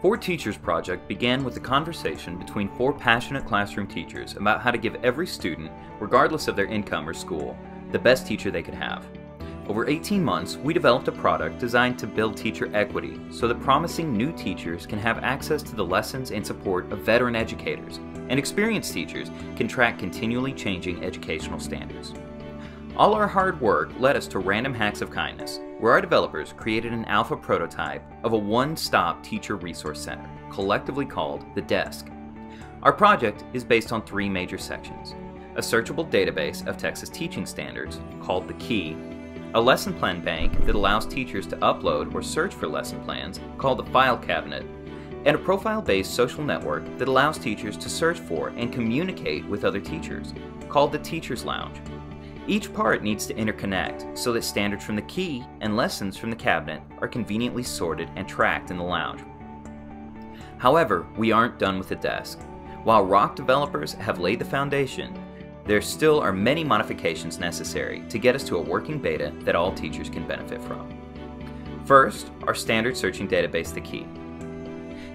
Four Teachers Project began with a conversation between four passionate classroom teachers about how to give every student, regardless of their income or school, the best teacher they could have. Over 18 months, we developed a product designed to build teacher equity so that promising new teachers can have access to the lessons and support of veteran educators, and experienced teachers can track continually changing educational standards. All our hard work led us to Random Hacks of Kindness, where our developers created an alpha prototype of a one-stop teacher resource center, collectively called the Desk. Our project is based on three major sections: a searchable database of Texas teaching standards, called the Key, a lesson plan bank that allows teachers to upload or search for lesson plans, called the File Cabinet, and a profile-based social network that allows teachers to search for and communicate with other teachers, called the Teachers Lounge. Each part needs to interconnect so that standards from the Key and lessons from the cabinet are conveniently sorted and tracked in the lounge. However, we aren't done with the Desk. While Rock developers have laid the foundation, there still are many modifications necessary to get us to a working beta that all teachers can benefit from. First, our standard searching database, the Key.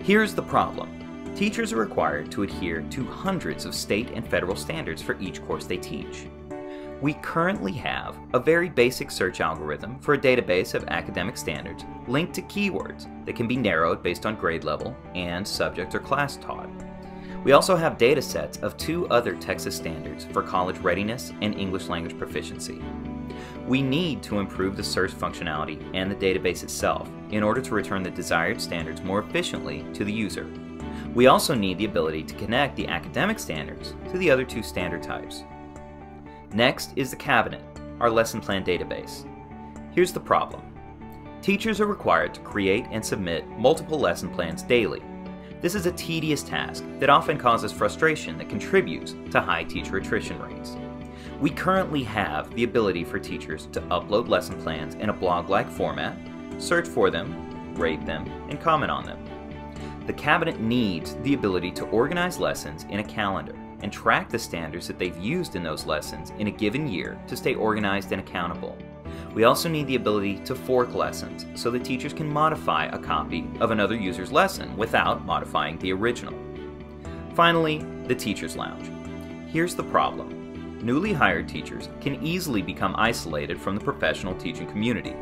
Here's the problem. Teachers are required to adhere to hundreds of state and federal standards for each course they teach. We currently have a very basic search algorithm for a database of academic standards linked to keywords that can be narrowed based on grade level and subject or class taught. We also have data sets of two other Texas standards for college readiness and English language proficiency. We need to improve the search functionality and the database itself in order to return the desired standards more efficiently to the user. We also need the ability to connect the academic standards to the other two standard types. Next is the Cabinet, our lesson plan database. Here's the problem. Teachers are required to create and submit multiple lesson plans daily. This is a tedious task that often causes frustration that contributes to high teacher attrition rates. We currently have the ability for teachers to upload lesson plans in a blog-like format, search for them, rate them, and comment on them. The Cabinet needs the ability to organize lessons in a calendar and track the standards that they've used in those lessons in a given year to stay organized and accountable. We also need the ability to fork lessons so that teachers can modify a copy of another user's lesson without modifying the original. Finally, the Teachers Lounge. Here's the problem. Newly hired teachers can easily become isolated from the professional teaching community.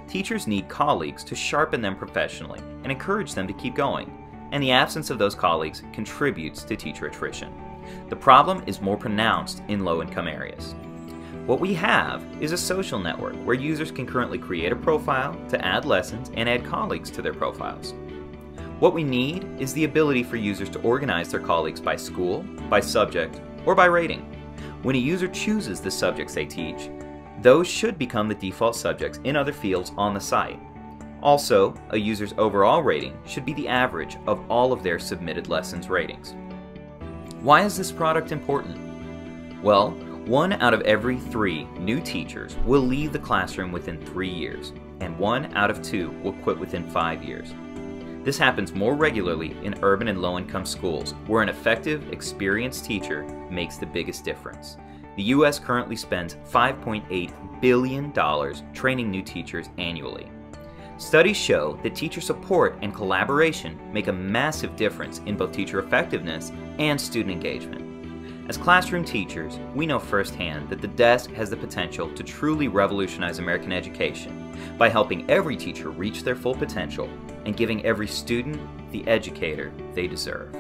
Teachers need colleagues to sharpen them professionally and encourage them to keep going, and the absence of those colleagues contributes to teacher attrition. The problem is more pronounced in low-income areas. What we have is a social network where users can currently create a profile to add lessons and add colleagues to their profiles. What we need is the ability for users to organize their colleagues by school, by subject, or by rating. When a user chooses the subjects they teach, those should become the default subjects in other fields on the site. Also, a user's overall rating should be the average of all of their submitted lessons ratings. Why is this product important? Well, 1 out of every 3 new teachers will leave the classroom within 3 years, and 1 out of 2 will quit within 5 years. This happens more regularly in urban and low-income schools, where an effective, experienced teacher makes the biggest difference. The U.S. currently spends $5.8 billion training new teachers annually. Studies show that teacher support and collaboration make a massive difference in both teacher effectiveness and student engagement. As classroom teachers, we know firsthand that the Desk has the potential to truly revolutionize American education by helping every teacher reach their full potential and giving every student the educator they deserve.